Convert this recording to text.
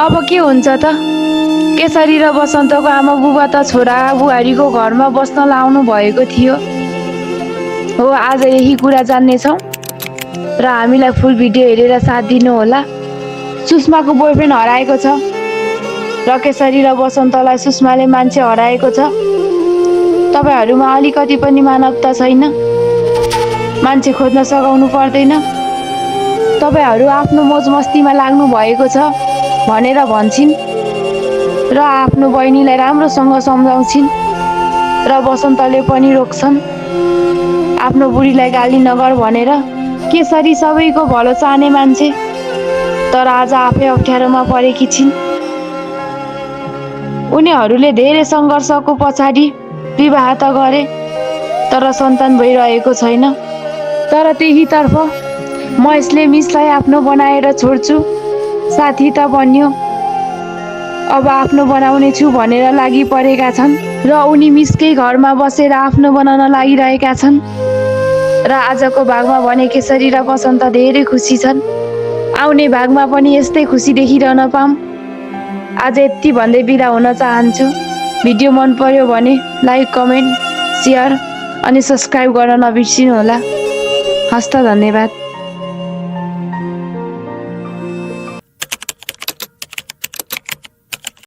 अब के हुन्छ त? केशरी र बसन्तको आमा बुबा त छोरा बुहारीको घरमा बस्न लाउनु भएको थियो। हो, आज यही कुरा जान्नेछौँ र हामीलाई फुल भिडियो हेरेर साथ दिनुहोला। सुषमाको बोयफ्रेन्ड हराएको छ र केशरी र बसन्तलाई सुषमाले मान्छे हराएको छ। तपाईहरुमा अलिकति पनि मानवता छैन? मान्छे खोज्न सघाउनु पर्दैन? तपाईहरु आफ्नो मोज मस्तीमा लाग्नु भएको छ भनेर भन्छिन् र आफ्नो बहिनीलाई राम्रोसँग सम्झाउँछिन् र बसन्तले पनि रोक्छन् आफ्नो बुढीलाई गाली नगर भनेर। केशरी सबैको भलो चाहने मान्छे, तर आज आफै अप्ठ्यारोमा परेकी छिन्। उनीहरूले धेरै सङ्घर्षको पछाडि विवाह त गरे, तर सन्तान भइरहेको छैन। तर त्यहीतर्फ महेशले मिसलाई आफ्नो बनाएर छोड्छु साथी त बन्यो, अब आफ्नो बनाउने छु भनेर लागि परेका छन् र उनी मिसकै घरमा बसेर आफ्नो बनाउन लागिरहेका छन्। र आजको भागमा भने केशरी र बसन्त धेरै खुसी छन्। आउने भागमा पनि यस्तै खुसी देखिरहन पाऊँ। आज यति भन्दै बिदा हुन चाहन्छु। भिडियो मन पर्यो भने लाइक, कमेन्ट, सेयर अनि सब्स्क्राइब गर्न नबिर्सिनु होला। हस्त, धन्यवाद।